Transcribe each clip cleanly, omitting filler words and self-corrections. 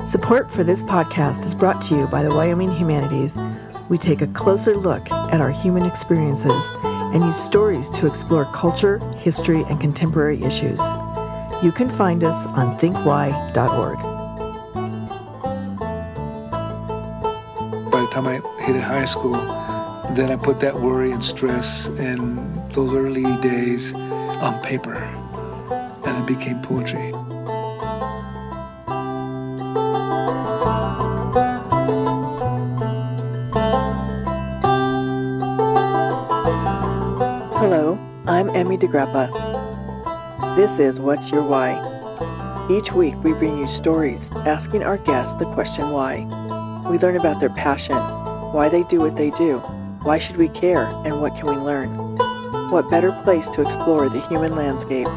Support for this podcast is brought to you by the Wyoming Humanities. We take a closer look at our human experiences and use stories to explore culture, history, and contemporary issues. You can find us on thinkwhy.org. By the time I hit high school, then I put that worry and stress in those early days on paper, and it became poetry. Hello, I'm Emmy DeGrappa. This is What's Your Why? Each week we bring you stories asking our guests the question why. We learn about their passion, why they do what they do, why should we care, and what can we learn? What better place to explore the human landscape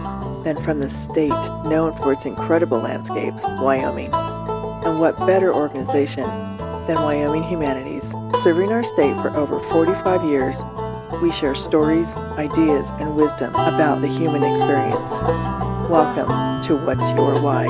than from the state known for its incredible landscapes, Wyoming? And what better organization than Wyoming Humanities? Serving our state for over 45 years, we share stories, ideas, and wisdom about the human experience. Welcome to What's Your Why?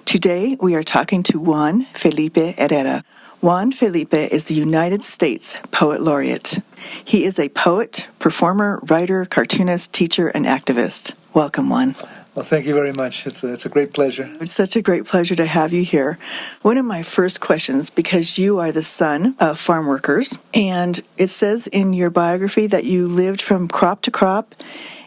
Today, we are talking to Juan Felipe Herrera. Juan Felipe is the United States Poet Laureate. He is a poet, performer, writer, cartoonist, teacher, and activist. Welcome, Juan. Well, thank you very much. It's a great pleasure. It's such a great pleasure to have you here. One of my first questions, because you are the son of farm workers, and it says in your biography that you lived from crop to crop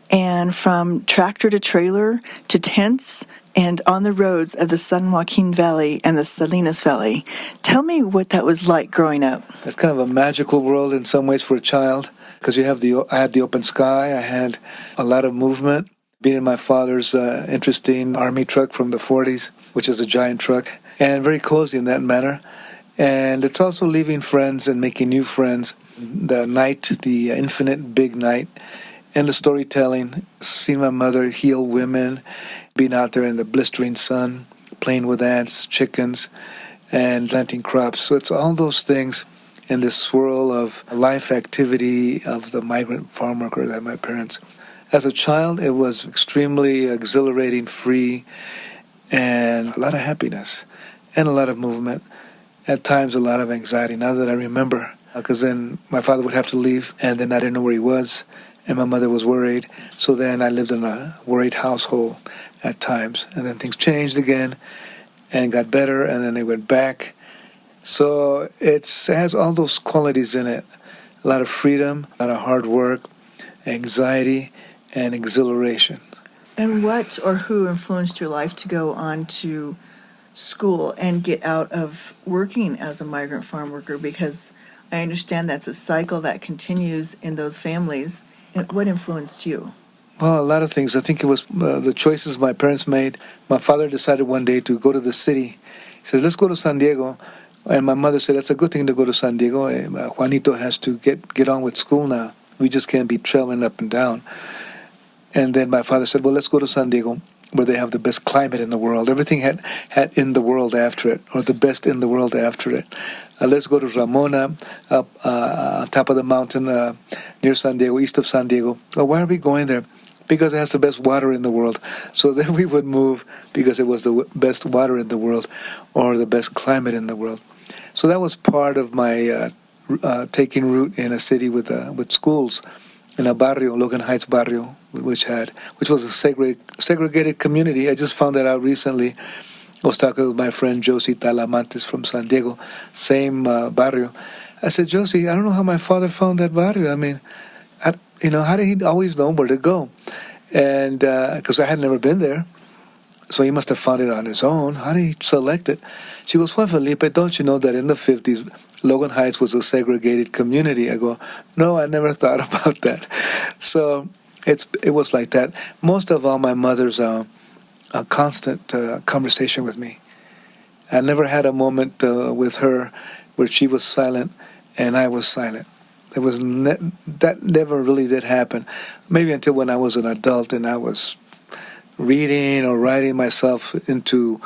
and from tractor to trailer to tents and on the roads of the San Joaquin Valley and the Salinas Valley. Tell me what that was like growing up. It's kind of a magical world in some ways for a child, because I had the open sky, I had a lot of movement. Being in my father's interesting army truck from the 40s, which is a giant truck, and very cozy in that manner. And it's also leaving friends and making new friends. The night, the infinite big night, and the storytelling, seeing my mother heal women, being out there in the blistering sun, playing with ants, chickens, and planting crops. So it's all those things in this swirl of life activity of the migrant farm worker that my parents. As a child, it was extremely exhilarating, free, and a lot of happiness, and a lot of movement. At times, a lot of anxiety, now that I remember, because then my father would have to leave, and then I didn't know where he was, and my mother was worried. So then I lived in a worried household at times, and then things changed again, and got better, and then they went back. So it has all those qualities in it, a lot of freedom, a lot of hard work, anxiety, and exhilaration. And what or who influenced your life to go on to school and get out of working as a migrant farm worker? Because I understand that's a cycle that continues in those families. And what influenced you? Well, a lot of things. I think it was the choices my parents made. My father decided one day to go to the city. He said, let's go to San Diego. And my mother said, that's a good thing to go to San Diego. Juanito has to get on with school now. We just can't be traveling up and down. And then my father said, well, let's go to San Diego, where they have the best climate in the world. Everything had in the world after it, or the best in the world after it. Let's go to Ramona, up on top of the mountain near San Diego, east of San Diego. Oh, why are we going there? Because it has the best water in the world. So then we would move because it was the best water in the world, or the best climate in the world. So that was part of my taking root in a city with schools. In a barrio, Logan Heights barrio, which was a segregated community. I just found that out recently. I was talking with my friend Josie Talamantes from San Diego, same barrio. I said, Josie, I don't know how my father found that barrio. I mean, how did he always know where to go? And because I had never been there, so he must have found it on his own. How did he select it? She goes, Juan Felipe, don't you know that in the 50s, Logan Heights was a segregated community? I go, no, I never thought about that. So it was like that. Most of all, my mother's a constant conversation with me. I never had a moment with her where she was silent and I was silent. That never really did happen. Maybe until when I was an adult and I was reading or writing myself into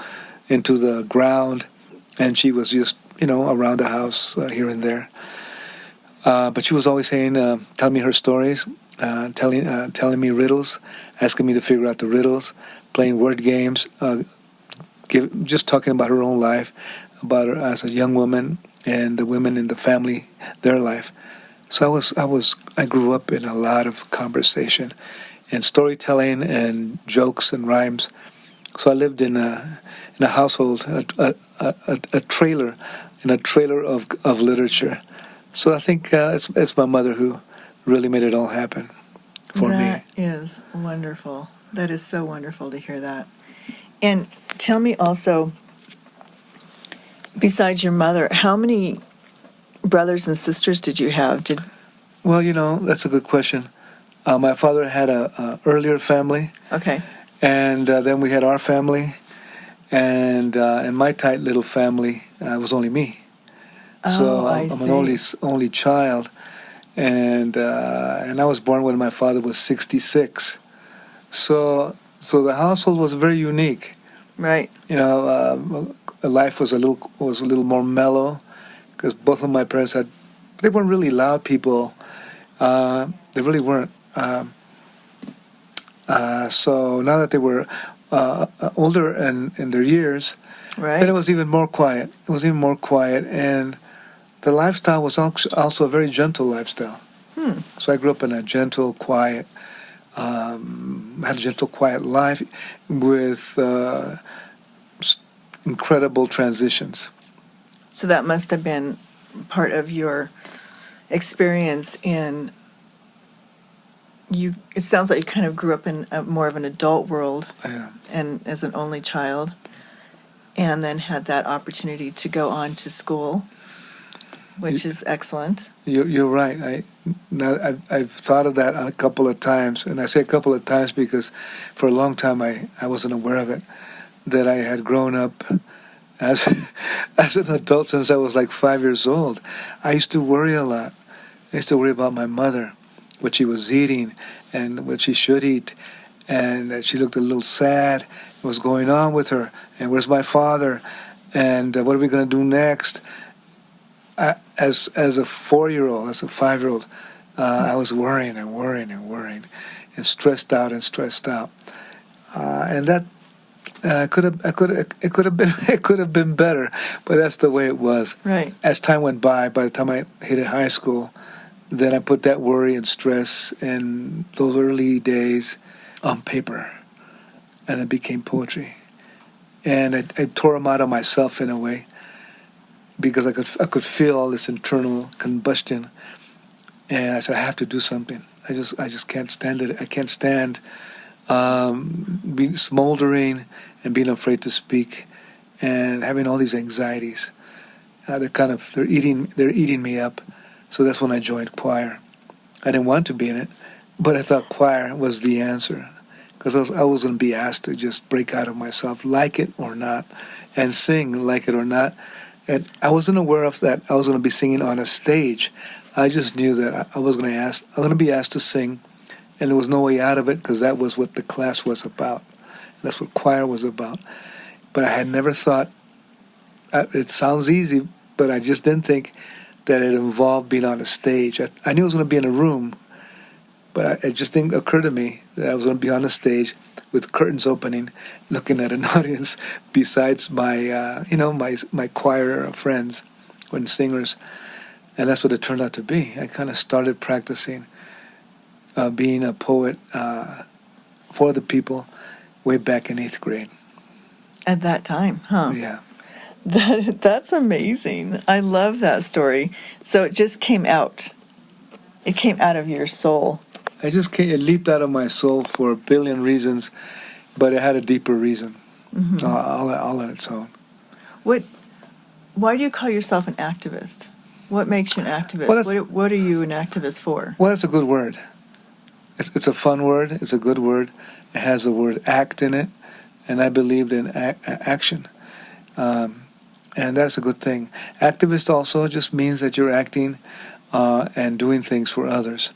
the ground, and she was just around the house here and there. But she was always saying, telling me her stories, telling me riddles, asking me to figure out the riddles, playing word games, just talking about her own life, about her as a young woman and the women in the family, their life. So I grew up in a lot of conversation and storytelling and jokes and rhymes. So I lived in a household, a trailer, in a trailer of literature. So I think it's my mother who really made it all happen for me. That is wonderful. That is so wonderful to hear that. And tell me also, besides your mother, how many brothers and sisters did you have? Well, that's a good question. My father had a earlier family. Okay. And then we had our family. And in my tight little family, it was only me. So I I'm see. an only child. And I was born when my father was 66. So the household was very unique. Right. Life was a little more mellow because both of my parents they weren't really loud people. They really weren't. So now that they were older and in their years, Right. then it was even more quiet. And the lifestyle was also a very gentle lifestyle. So I grew up in a gentle, quiet, had a gentle, quiet life with incredible transitions. So that must have been part of your experience in you. It sounds like you kind of grew up in more of an adult world, Yeah. and as an only child, and then had that opportunity to go on to school, which is excellent. You're right. I've thought of that a couple of times, and I say a couple of times because for a long time I wasn't aware of it, that I had grown up as as an adult since I was like 5 years old. I used to worry a lot. I used to worry about my mother, what she was eating and what she should eat, and that she looked a little sad. What's going on with her? And where's my father? And what are we going to do next? As a 4-year-old, as a 5-year-old, I was worrying and worrying and worrying, and stressed out, and that it could have been better, but that's the way it was. Right. As time went by the time I hit high school, then I put that worry and stress in those early days on paper, and it became poetry, and I tore them out of myself in a way, because I could feel all this internal combustion, and I said I have to do something. I just can't stand it. I can't stand being smoldering and being afraid to speak, and having all these anxieties. They're eating me up. So that's when I joined choir. I didn't want to be in it, but I thought choir was the answer, because I was going to be asked to just break out of myself, like it or not, and sing like it or not. And I wasn't aware of that I was going to be singing on a stage. I just knew that I was going to be asked to sing, and there was no way out of it, because that was what the class was about. That's what choir was about. But I had never thought, it sounds easy, but I just didn't think that it involved being on a stage. I knew I was going to be in a room, but it just didn't occur to me that I was going to be on a stage with curtains opening, looking at an audience besides my my choir friends and singers. And that's what it turned out to be. I kind of started practicing being a poet for the people way back in 8th grade. At that time, huh? Yeah. That's amazing. I love that story. So it just came out. It came out of your soul. It leaped out of my soul for a billion reasons, but it had a deeper reason, all on its own. Why do you call yourself an activist? What makes you an activist? Well, what are you an activist for? Well, that's a good word. It's a fun word. It's a good word. It has the word act in it, and I believed in action. And that's a good thing. Activist also just means that you're acting and doing things for others.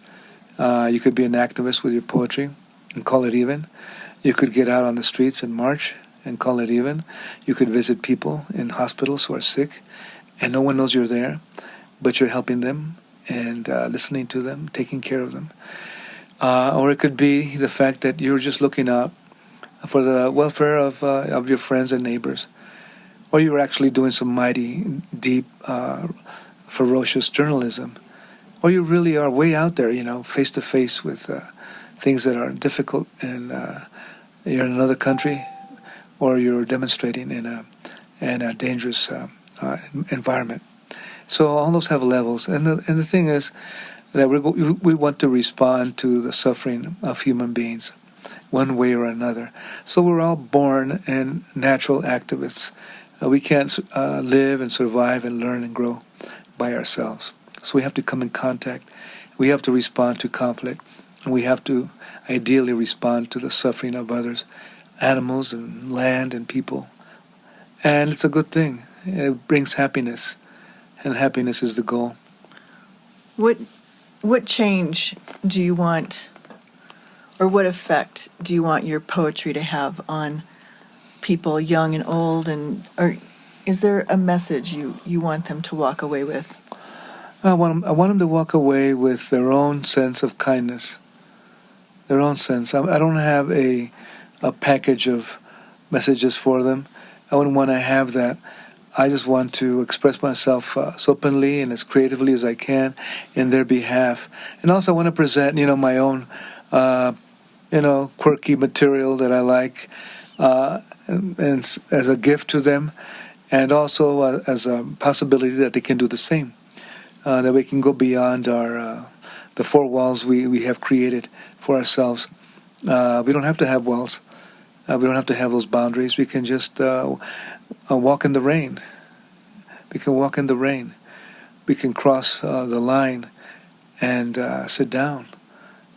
You could be an activist with your poetry and call it even. You could get out on the streets and march and call it even. You could visit people in hospitals who are sick and no one knows you're there, but you're helping them and listening to them, taking care of them. Or it could be the fact that you're just looking out for the welfare of your friends and neighbors. Or you're actually doing some mighty, deep, ferocious journalism. Or you really are way out there, face to face with things that are difficult, and you're in another country, or you're demonstrating in a dangerous environment. So all those have levels, and the thing is that we want to respond to the suffering of human beings, one way or another. So we're all born and natural activists. We can't live and survive and learn and grow by ourselves. So we have to come in contact. We have to respond to conflict. And we have to ideally respond to the suffering of others, animals and land and people. And it's a good thing. It brings happiness. And happiness is the goal. What change do you want, or what effect do you want your poetry to have on people, young and old, or is there a message you want them to walk away with? I want them to walk away with their own sense of kindness, their own sense. I don't have a package of messages for them. I wouldn't want to have that. I just want to express myself as openly and as creatively as I can in their behalf. And also I want to present, my own, quirky material that I like, and as a gift to them, and also as a possibility that they can do the same, that we can go beyond the four walls we have created for ourselves. We don't have to have walls. We don't have to have those boundaries. We can just walk in the rain. We can walk in the rain. We can cross the line and sit down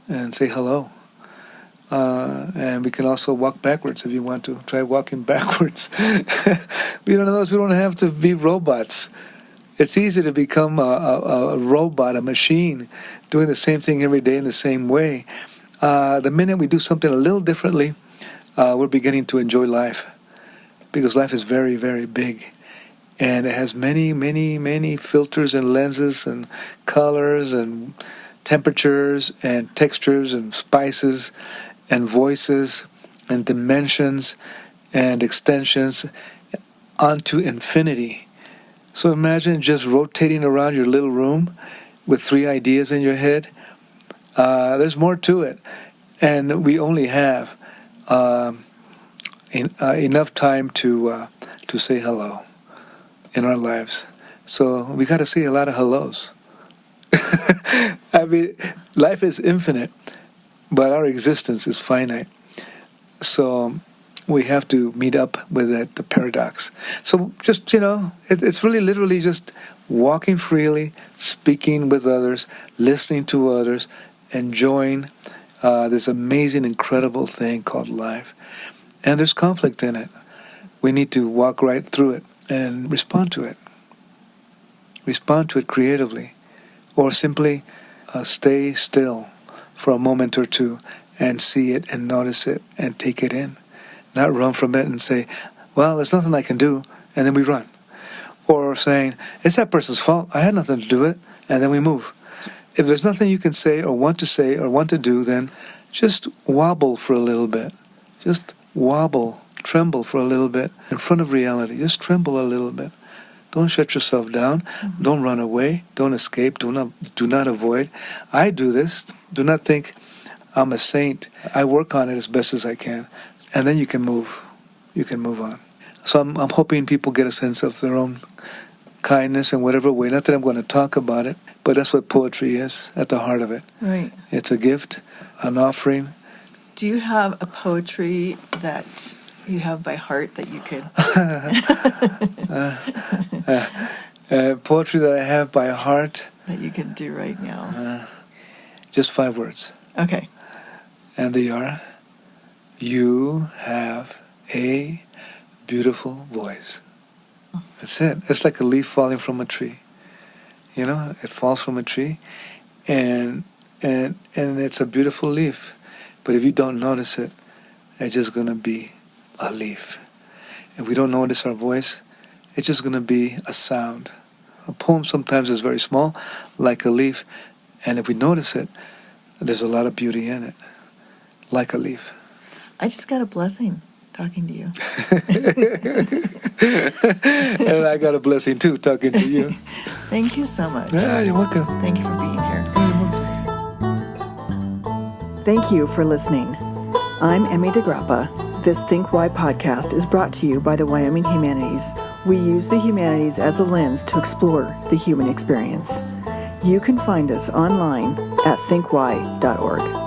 and say hello. And we can also walk backwards if you want to. Try walking backwards. We don't have to be robots. It's easy to become a robot, a machine, doing the same thing every day in the same way. The minute we do something a little differently, we're beginning to enjoy life, because life is very, very big, and it has many, many, many filters and lenses and colors and temperatures and textures and spices and voices and dimensions and extensions onto infinity. So imagine just rotating around your little room with 3 ideas in your head. There's more to it, and we only have enough time to say hello in our lives. So we got to say a lot of hellos. I mean, life is infinite, but our existence is finite. So we have to meet up with the paradox. So just, it's really literally just walking freely, speaking with others, listening to others, enjoying this amazing, incredible thing called life. And there's conflict in it. We need to walk right through it and respond to it. Respond to it creatively. Or simply stay still for a moment or two and see it and notice it and take it in. Not run from it and say, well, there's nothing I can do, and then we run. Or saying, it's that person's fault, I had nothing to do with it, and then we move. If there's nothing you can say or want to do, then just wobble for a little bit. Just wobble, tremble for a little bit in front of reality. Just tremble a little bit. Don't shut yourself down. Mm-hmm. Don't run away. Don't escape. Do not avoid. I do this. Do not think I'm a saint. I work on it as best as I can. And then you can move. You can move on. So I'm hoping people get a sense of their own kindness in whatever way. Not that I'm going to talk about it, but that's what poetry is at the heart of it. Right. It's a gift, an offering. Do you have a poetry that you have by heart that you could? Poetry that I have by heart. That you could do right now. Just 5 words. Okay. And they are, you have a beautiful voice. That's it. It's like a leaf falling from a tree. It falls from a tree, and it's a beautiful leaf. But if you don't notice it, it's just going to be a leaf. If we don't notice our voice, it's just going to be a sound, A poem sometimes is very small, like a leaf, and if we notice it, there's a lot of beauty in it, like a leaf. I just got a blessing talking to you. And I got a blessing too, talking to you. Thank you so much. Yeah, you're welcome. Thank you for being here. Thank you for listening. I'm Emmy DeGrappa. This Think Why podcast is brought to you by the Wyoming Humanities. We use the humanities as a lens to explore the human experience. You can find us online at thinkwhy.org.